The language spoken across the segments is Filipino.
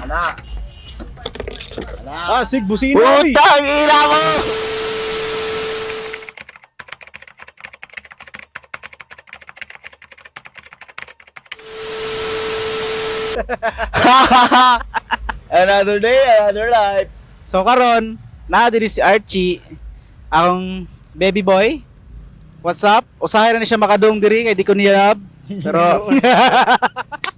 Ana. Ah, sig busina oy. Putang ina mo! Another day, another life. So karon, naa diri si Archie, akong baby boy. What's up? Usahay na siya makadong diri kay di ko niyab. Pero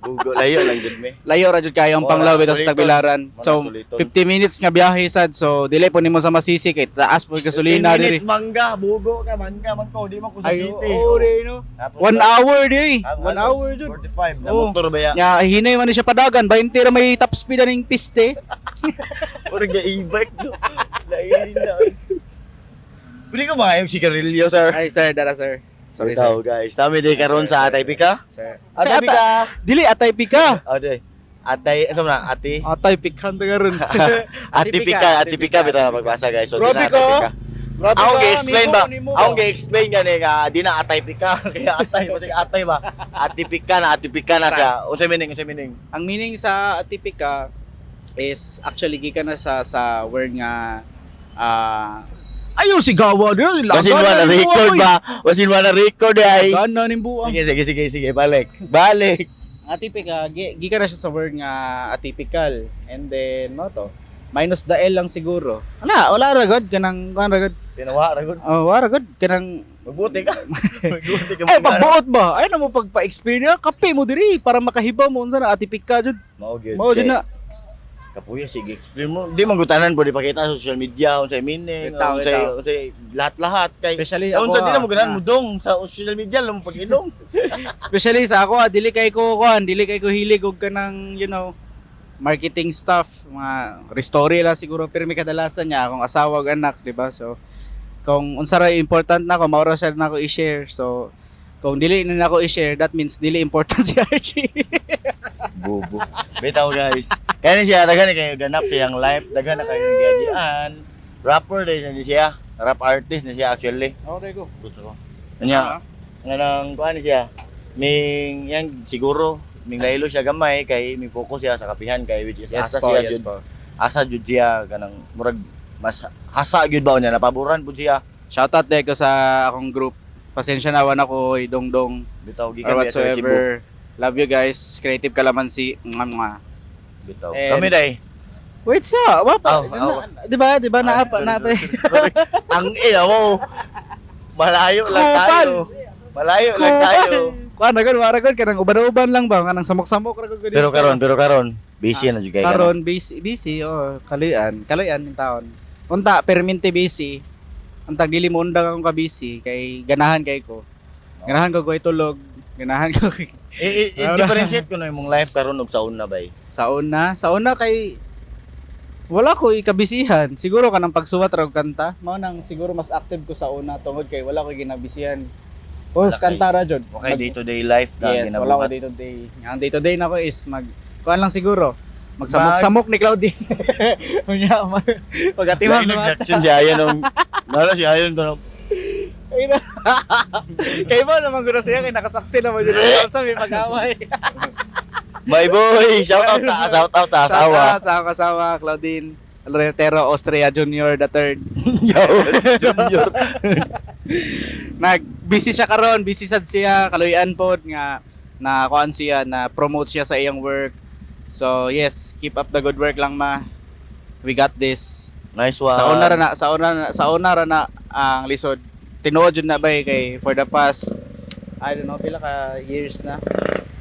Gugo layo lang jud me. layo ra jud kayo ang panglaw bitaw sa Tagbilaran. So Suliton. 50 minutes nga biyahe sad. So dili po nimo sa masisi kay taas po gasolina 10 diri. minutes mangga, bugo ka mangga man ko, di man ko sa Ay, city. oh, di no. Tapos, 1 hour di. ang 1 hour jud. 45 na Oh. motor ba ya? Nya hinay man ni siya padagan, 20 ra may top speed ning piste. Ora ga e-bike do. Lain na. Pwede ko maayong sigarilyo, sir. Ay sir, dara sir. Sorry Ikaw, sir. guys. Tami day karon sa Atay Pika. Sir. Atay Pika. Dili atay pika. Ade. Atay, asa na? Ati. Atay pikhan ta karon. Ati Pika bitaw na pagbasa, guys. So, di Grabe na Atay ka. Pika. Grabe Ako ka, gi-explain amigo, ba? nimo Ako gi-explain gani nga di na Atay Pika. Kaya Atay, pati Atay ba? Ati Pika na siya. Unsay meaning, unsay meaning? Ang meaning sa atipika is actually gikan na sa word nga ayaw sigawa dito. Wasin mo na record ba? Wasin mo na record ay. Gana ning buang. Sige, balik. Balik. Atipika gikan na siya sa word nga atypical. And then mo to minus the L lang siguro. Wala ra god kanang kan ra god. Tinawa ra gud. Oh, wala god kanang Magbuti ka. Magbuti ka. pagbuot ba? Ay na mo pagpa-experience kape mo diri para makahibaw mo unsa na atipika jud. Mao gyud. Mao jud na. Kapuya, sige, explain mo. Di mangutanan po, di pakita sa social media, unsay meaning, Bitaw, bitaw. unsay lahat-lahat. Kay, Especially ako, unsa di na mo ganahan ah. mo dong sa social media, lang mo pag-inom. Especially sa ako, dili kay ko hilig og kanang marketing stuff, mga restory lang siguro pero may kadalasan niya akong asawa ug anak, di ba? So kung unsa ra important na ako, mao ra siya na ako i-share. So kung dili na ako i-share, that means dili important si Archie. Bubo. Bitaw guys. Kaya ni siya, daghan na kayo ganap siyang life, daghan na kayo gadian. Rapper din ni siya. Rap artist ni siya actually. Okay go. Gusto ko. Kanya, nga nang kuha ni siya. Ming, yan siguro, ming laylo siya gamay, kay may focus siya sa kapihan, kay which is asa siya jud. Asa jud siya, kanang murag, mas hasa jud ba niya, napaboran po siya. Shoutout dai ko sa akong group. Pasensya na wan ako, dongdong Bitaw, or gikan diya sa Cebu. whatsoever. Love you guys. Creative Kalamansi. Bitaw. And- Kami day. Wait sa, Aw. Di ba naapa na Sorry. Ang ina mo. Malayo lang Kupal. tayo. Malayo lang tayo. Kuan na gud, wara gud kanang uban-uban lang ba kanang samok-samok ra gud. Pero karon, busy na jud kay karon busy kaluyan in taon. Unta permente busy. Untag dili mo undang akong ka busy kay ganahan kay ko. Ganahan ko itulog, ganahan ko I-differentiate ko na imong life karon ug sa una bay. sa una kay wala ko ikabisihan. Siguro kanang pagsuwat ra og kanta, mao nang siguro mas active ko sa una tungod kay wala ko ginabisihan. Wala kay- Kanta ra jud. Okay, day to day life na Yes, wala ko ginabuhat. day to day. Ang day to day na ko is kuan lang siguro. Magsamok-samok ni Claudine. Unya pagatiman Lain sa mata. reaction siya ayon nung nala siya ayon ko. Ay na. Kay mo naman guro siya kay nakasaksi na mo jud sa may pag-away. My boy, shout out sa asawa. Shoutout sa akong asawa Claudine Alretero Austria Junior the third. Yo, junior. Busy siya karon, busy sad siya kaluyan pod nga na kuan siya na promote siya sa iyang work. So yes, keep up the good work lang ma. We got this. Nice one. Sa una ra na ang lisod. Tinuod jud na bay kay for the past I don't know pila ka years na.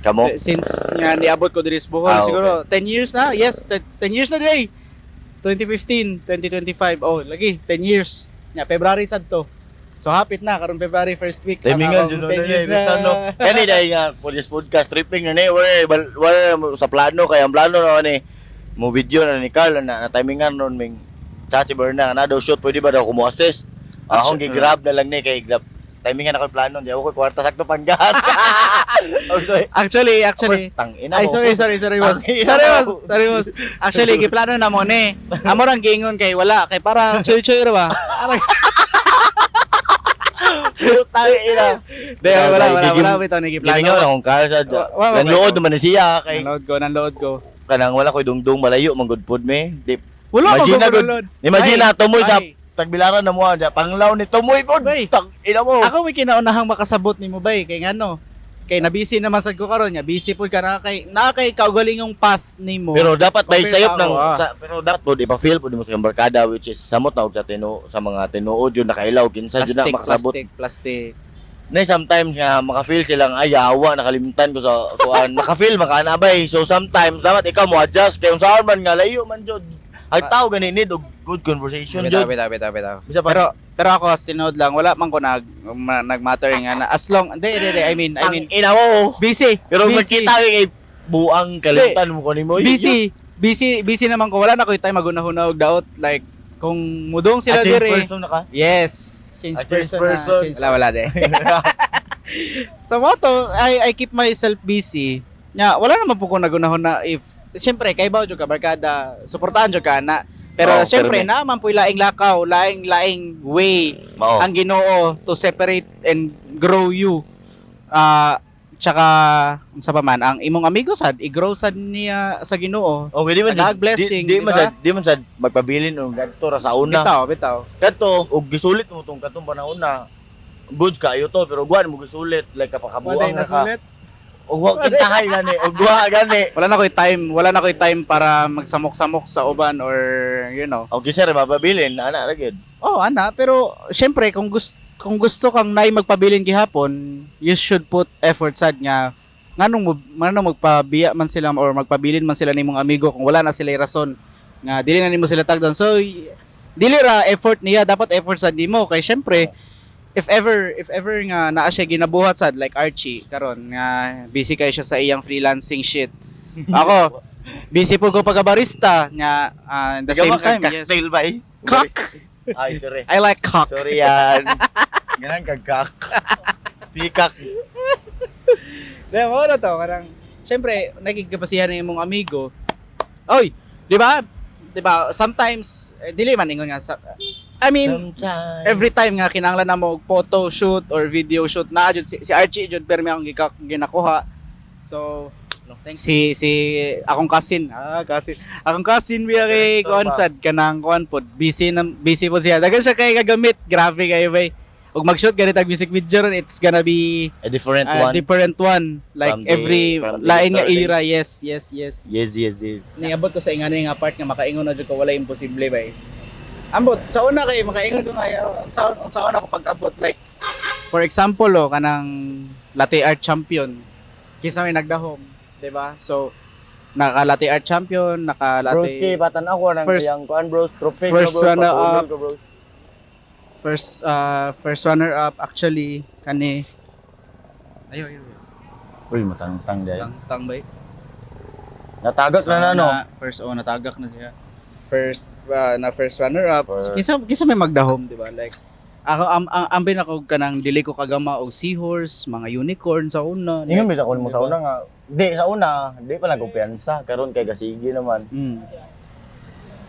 Kamo. Since nga niabot ko diri sa Bohol Ah, okay. siguro 10 years na. Yes, 10 years na day. 2015, 2025. Oh, lagi 10 years. Nya February sad to. So hapit na karon February first week. Timingan jud na no. Kani dai nga police podcast tripping na ni wala sa plano kay ang plano na ni mo video na ni Carl na timingan ron ming Chachi Berna na daw shoot pwede ba daw ko mo assist. Akong gi-grab na lang ni kay grab. Timingan ako plano di ako kwarta sakto pang gas. Actually, tangina ay mo. sorry boss. Sorry boss. Actually, giplano na mo ni. Amo rang gingon kay wala kay para choy-choy ra ba. Putang ina. Wala bitaw ni giplano. Gimingaw na akong Carl sa Wa- nanood naman na siya kay Nanood ko. kanang wala ko'y dungdung malayo man good food me. Di Wala Imagine na, magugulod. imagine na tumoy sa Bay. Tagbilaran na mo diya panglaw ni tumoy pod. Bay. Tang ina mo. Ako may kinaunahang makasabot nimo bay kay ngano. Kay na busy naman sad ko karon nya, busy pud ka na kay kaugalingong path nimo. Pero dapat may Compare sayop ako, ng pero dapat pod ipa-feel pod mo sa iyong barkada which is samot na og sa mga tinuod yun nakailaw kinsa jud na makasabot. Plastic. Na sometimes nga maka-feel silang ayawa nakalimutan ko sa kuan maka-feel makaanabay. So sometimes dapat ikaw mo adjust kay unsaon man nga layo man jud. Ang tao gani need og good conversation jud. Bitaw. Bisa pa Pero ako as tinood lang wala man ko nagmatter nga na as long I mean ang ina mo. busy. Pero busy. magkita kay buang kalimutan mo ko nimo. Busy naman ko wala na ko time magunahuna og daot like kung mudong sila Change dire. person na ka. Yes, change person. Wala de. So mo to, I keep myself busy. Nya wala naman po ko nagunahon na if siyempre kay bawo jud ka barkada, suportahan jud ka na. Pero Oo, siyempre pero naman po laing lakaw, laing way Mao. ang Ginoo to separate and grow you. Tsaka unsa pa man ang imong amigo sad i-grow sad niya sa Ginoo. Okay, di man sad Nag-blessing, di di man ba? sad di man sad magpabilin og gadto ra sa una. Bitaw. Kadto og gisulit mo tong katong panahon na good kayo to pero guan mo gisulit like kapakabuang na ka. Og wa kintahay gani og wa gani. Wala na ko'y time para magsamok-samok sa uban or you know. Og kisa ra mapabilin ana ra gyud. Oh, ana, pero syempre kung gusto kang nay magpabilin gihapon, you should put effort sad nga nganong magpabiya man sila or magpabilin man sila nimong amigo kung wala na sila rason nga dili na nimo sila tagdon. So dili ra effort niya, dapat effort sad nimo kay syempre if ever nga naa siya ginabuhat sad like Archie karon nga busy kay siya sa iyang freelancing shit. Ako busy po ko pagbarista nga the same time. Yes. Cocktail ba eh? Cock. Ay sorry. I like cock. Sorry yan. Ganang kagkak. Pikak. Di mo na to, karang syempre nagigapasihan ng imong amigo. Oy, di ba? Sometimes dili man ingon nga I mean, Sometimes. every time nga kinahanglan na mo og photo shoot or video shoot na jud si Archie jud pero may akong ginakuha. So, si akong cousin. Akong cousin biya kay kuan sad kanang kuan pod. Busy po siya. Dagan siya kay gagamit. Grabe kayo bay. Og mag-shoot ganit ang music video ron, it's gonna be A different one. Like From the- every from the lain nga historic era. Yes. Yes. Niabot ko sa ingani nga part nga makaingon na jud ko wala imposible bay. Ambot sa una kay makaingon ko nga sa una ko pag-abot like for example kanang latte art champion kinsa may nagdahom, 'di ba? So naka latte art champion, naka Broski, latte batan ako ng First- kayang kuan bros, trophy first bros, runner pag-honor up. ko, bros. first runner up actually kani ayo Uy, matangtang dahil. tang bay. Natagak na no. Natagak na siya. First runner up. First. Kinsa may magdahom, di ba? Like ako ambin ako kanang dili ko kagama og seahorse, mga unicorn sa una. Ingon mi ako mo Di sa ba? una nga. Sa una, di pa nagkumpiyansa karon kay gasigi naman.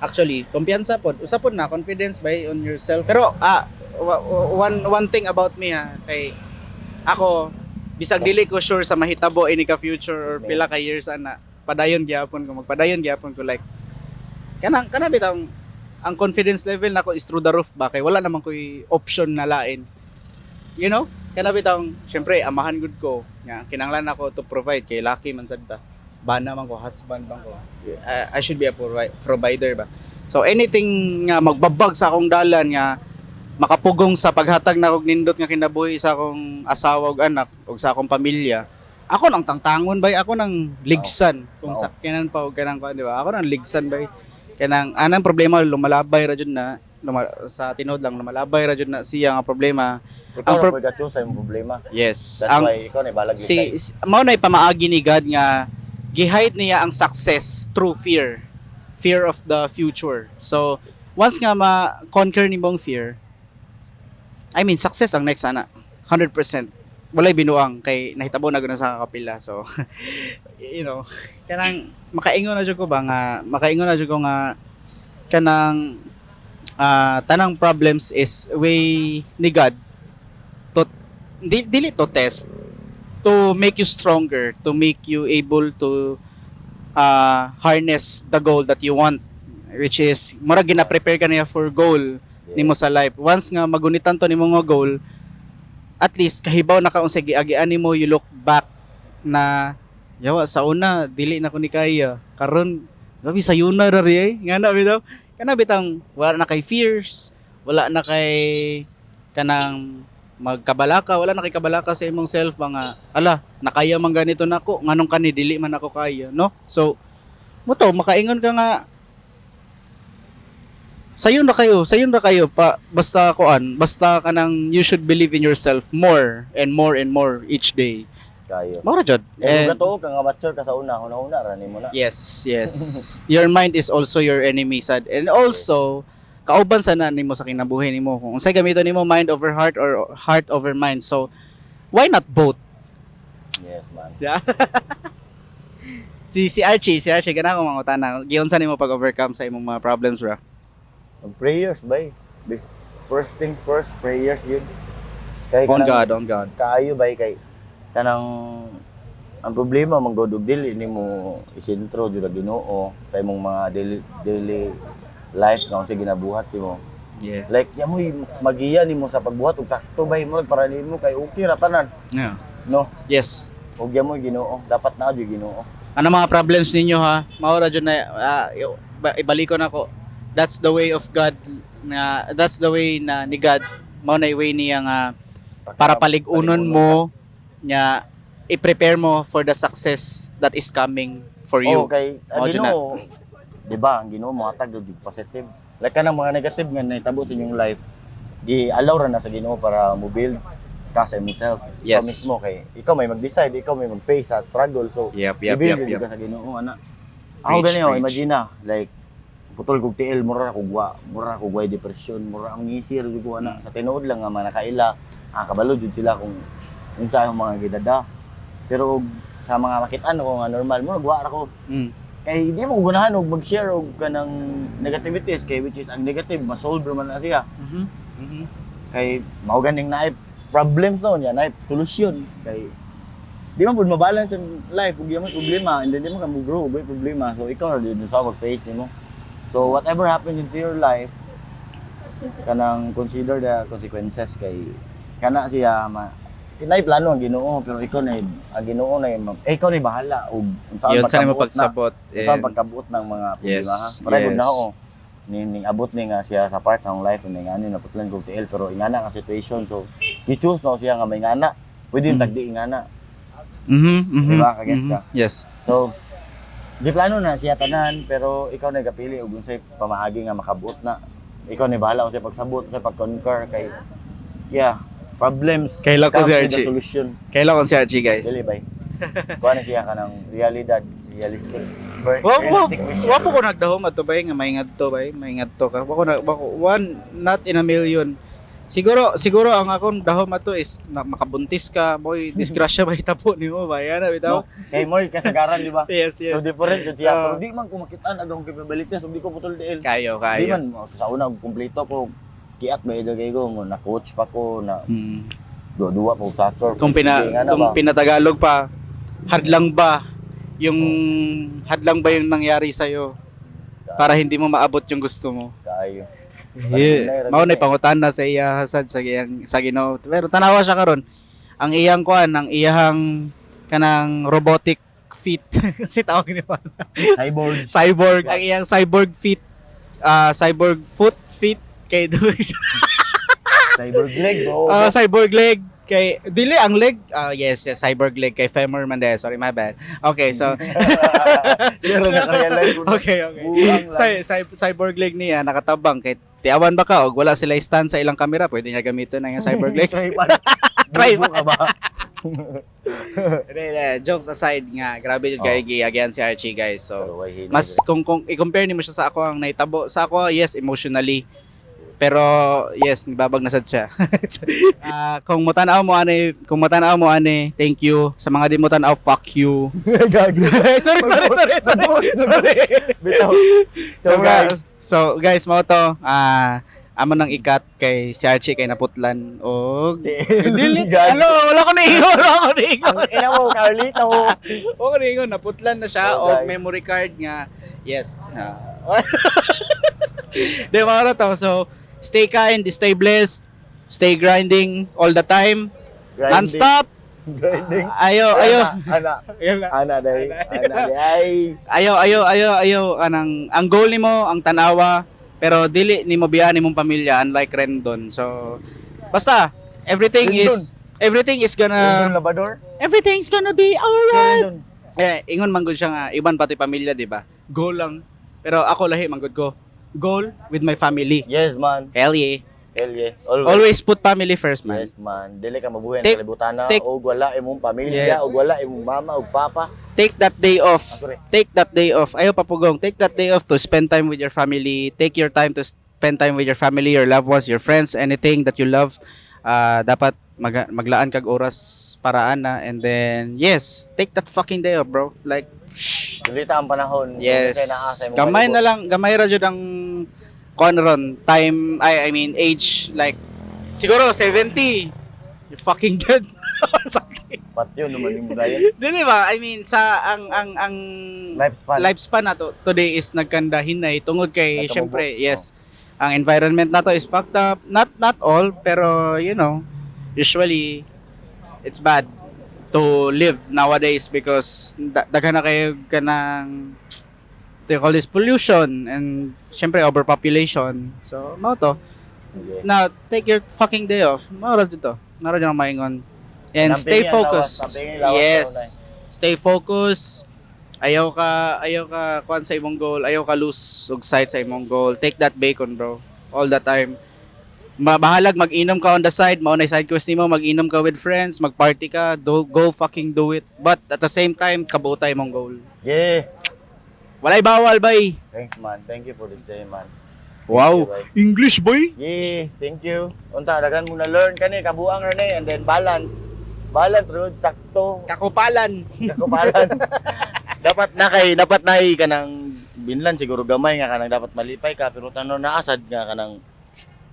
Actually, kumpiyansa pod. Usa pod na confidence by on yourself. Pero one thing about me kay ako bisag dili ko sure sa mahitabo ini ka future or pila ka years ana. Magpadayon gyapon ko like kanang bitang ang confidence level nako is through the roof ba kay wala naman ko'y option na lain, you know, bitang syempre amahan gud ko nga kinahanglan ako to provide kay lucky man sad ta ba naman ko husband bang ko. I should be a provider ba, so anything nga magbabag sa akong dalan nga makapugong sa paghatag na og nindot nga kinabuhi sa akong asawa ug anak ug sa akong pamilya. Ako nang tangtangon bay, ako nang ligsan kung sa kanan pa og kanang kuan, di ba? Ako nang ligsan bay. Kanang anang problema lumalabay ra jud na sa tinod lang lumalabay ra jud na siya nga problema. Ikaw Ang ra pud sa imong problema. Yes. That's Ang why ikaw na balag mao na pamaagi ni God nga gihide niya ang success through fear. Fear of the future. So once nga ma-conquer nimong fear, I mean success ang next ana. 100%. Walay binuang kay nahitabo na gud sa kapila. So you know, kanang makaingon na jud ko nga kanang tanang problems is way ni God to dili to test, to make you stronger, to make you able to harness the goal that you want, which is mura gina-prepare ka niya for goal nimo sa life. Once nga magunitan to nimo nga goal, at least kahibaw na ka unsay giagian nimo, you look back na yawa sa una dili na ko ni kaya, karon gabi sayuna ra ri eh. Nga na bitaw kana bitang wala na kay fears, wala na kay kanang magkabalaka, wala na kay kabalaka sa imong self mga ala nakaya man ganito nako nganong kani dili man ako kaya, no? So mo to makaingon ka nga sayon na kayo pa basta kuan, basta kanang you should believe in yourself more and more each day. Kayo. Mao ra jud. Eh, kung ka nga mature ka sa una ra nimo na. Yes. Your mind is also your enemy, sad. And also, kauban sana nimo sa kinabuhi nimo. Kung unsay gamiton nimo, mind over heart or heart over mind. So, why not both? Yes, man. Yeah. si Archie kana ko mangutana. Giunsa nimo pag-overcome sa imong mga problems, bro? Prayers, bay. First things first, prayers yun. Kay On kanang- God. Kaayo bay kay kanang ang problema man god og dili nimo isentro jud ang Ginoo kay mong mga daily life nga sa ginabuhat nimo. Yeah. Like ya mo magiya nimo sa pagbuhat og sakto bay mo para nimo kay okay ra tanan, Yeah. no? Yes. Og ya mo Ginoo, dapat na jud Ginoo. Ano mga problems ninyo ha? Maura jud na ibalik ko na ko. That's the way of God that's the way na ni God. Mao na way niya nga para paligunon mo nya i-prepare mo for the success that is coming for you. Okay, ang Mao dyan na. Ginoo, di ba, ang Ginoo mohatag jud positive. Like kanang mga negative nga nahitabo sa inyong life, gi-allow ra na sa Ginoo para mo build ka sa imong self. Yes. Ikaw mismo kay ikaw may mag-decide, ikaw may mag-face sa struggle. So, Yep. i-build ka sa Ginoo ana. Ako Preach, gani preach. imagine na, like putol kog tiil, mura ra kog way depression, mura ang ngisir jud ko ana. Sa tinuod lang nga manakaila, kabalo jud sila kung unsa ang mga gidada. Pero og sa mga makit-an ko nga normal mo nagwa ra ko. Mm. Kay di mo gunahan og mag-share og kanang negativities kay which is ang negative masolve man na siya. Mhm. Kay mao ganing naay problems noon yan, naay solusyon kay di man pud mabalance ang life ug yung problema and then di mo ka mo grow ug problema. So ikaw ra din sa face nimo. So whatever happens into your life kanang consider the consequences kay kana siya kinay plano ang Ginoo pero ikaw na ang Ginoo na ikaw na bahala og unsa Yun sa nimo pagkabuot na. pagsabot. Sa pagkabuot ng mga Yes, problema ha. Para yes. na ako. Ning abot ni nga siya sa part ng life ning ani naputlan kog TL pero ingana nga situation so i-choose na siya nga may ingana. Pwede Mm. tagdi ingana. Mhm. Diba, kagets ka? Yes. So di plano na siya tanan pero ikaw na gapili og unsay pamaagi nga makabuot na. Ikaw ni bahala unsay pagsabot, unsay pag-conquer kay problems. Kailan ko comes si with the Archie? solution. Kailan ko si Archie, guys? Dili bay. Kuha na siya kanang realidad, realistic. Wa vision. po ko nagdahom ato bay nga maingat to ka. One not in a million. Siguro ang akong dahom ato is makabuntis ka, boy, disgrasya ba itapo nimo ba yan bitaw? No? Kay mo kasagaran di ba? Yes. So different jud siya. Pero di man ko makitaan agong capabilities, di ko putol DL. Kayo. Di man sa una kumpleto ko kiat ba ito kay ko na coach pa ko na duwa pa ko soccer. Kung pinatagalog pa, hadlang ba yung nangyari sa para hindi mo maabot yung gusto mo? Kayo. Mao na pangutana sa iya hasad sa Ginoo. Pero tanawa siya karon. Ang iyang kanang robotic feet kasi tawag ni pa. Cyborg. Ang iyang cyborg feet, cyborg feet kay Cyborg leg bro. cyborg leg kay dili ang leg. Yes, cyborg leg kay femur man de. Sorry, my bad. Okay, so Pero naka-realize ko. okay. Buang lang. Cyborg leg niya nakatabang kay tiawan ba ka og wala sila stand sa ilang kamera, pwede niya gamiton ang iyang cyborg leg. Try pa. Try Bubo ka ba? Jokes aside nga, grabe yung giagyan si Archie, guys. So Pero why hindi, mas kung i-compare nimo siya sa ako ang naitabo sa ako, yes, emotionally, pero yes, nibabag na sad siya. Kung mutanaw mo ani, thank you. Sa mga di mo tanaw, fuck you. sorry. Bitaw. So guys, mao to amo nang ikat kay si Archie kay naputlan o Dili. Hello, wala ko niingon, wala ko niingon. Ang ina mo, Carlito. Oo, niingon, naputlan na siya Oh, og guys. memory card nga. Yes. Di mga to. So, stay kind, stay blessed, stay grinding all the time, non-stop. Grinding. Ayo. Ana day. Ay. Ayo anang ang goal nimo ang tanawa pero dili nimo biyan imong pamilya unlike Rendon. So basta everything is gonna Labador. everything's gonna be alright. Rendon. Ingon man gud siya nga iban pati pamilya, di ba? Goal lang. Pero ako lahi man gud ko. Goal with my family. Yes, man. Hell yeah. Hell yeah. Always put family first, man. Yes, man. Dili ka mabuhay Take- sa kalibutan na take- og wala imong pamilya, Yes. og wala imong mama og papa. Take that day off. Sorry. Take that day off. Ayaw papugong. Take that day off to spend time with your family. Take your time to spend time with your family, your loved ones, your friends, anything that you love. Dapat maglaan kag oras paraan na. And then, yes, take that fucking day off, bro. Like, Dili ta ang panahon. yes. Kay naa sa imong Gamay palibot. na lang. Gamay ra jud ang ron. Time, I mean, age. Like, siguro, 70. You're fucking dead. Or something. Patyo naman yung dayon. Dili ba? I mean, sa ang lifespan na to today is nagkandahin na tungod kay Nagkamubo. syempre yes ang environment na to is fucked up, not all pero you know usually it's bad to live nowadays because daghan na kayo kanang they call this pollution and syempre overpopulation so mao to now take your fucking day off mao ra dito naro jud ang maingon and stay focused. Yes. Stay focused. Ayaw ka kuan sa imong goal. Ayaw ka lose og sight sa imong goal. Take that bacon, bro. All the time. Bahalag mag-inom ka on the side. Mao na side quest nimo, mag-inom ka with friends, mag-party ka, go fucking do it. But at the same time, kabuo ta imong goal. Yeah. Walay bawal, bay. Thanks, man. Thank you for this day, man. Wow. Thank you, bye. English, boy. Yeah, thank you. Unsa dagan mo na learn kani kabuang ra ni and then balance. Balance road sakto. Kakupalan. Kakupalan. dapat na kanang binlan siguro gamay nga kanang dapat malipay ka pero tanon na asad nga kanang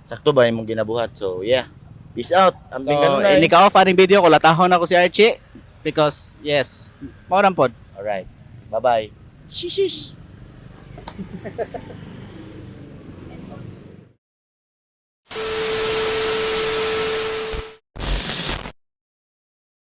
sakto ba imong ginabuhat. So, yeah. Peace out. So, Ambing kanunay. ini ka off aning video ko latahon ako si Archie because yes, mao pod. Alright. Bye-bye. Shish.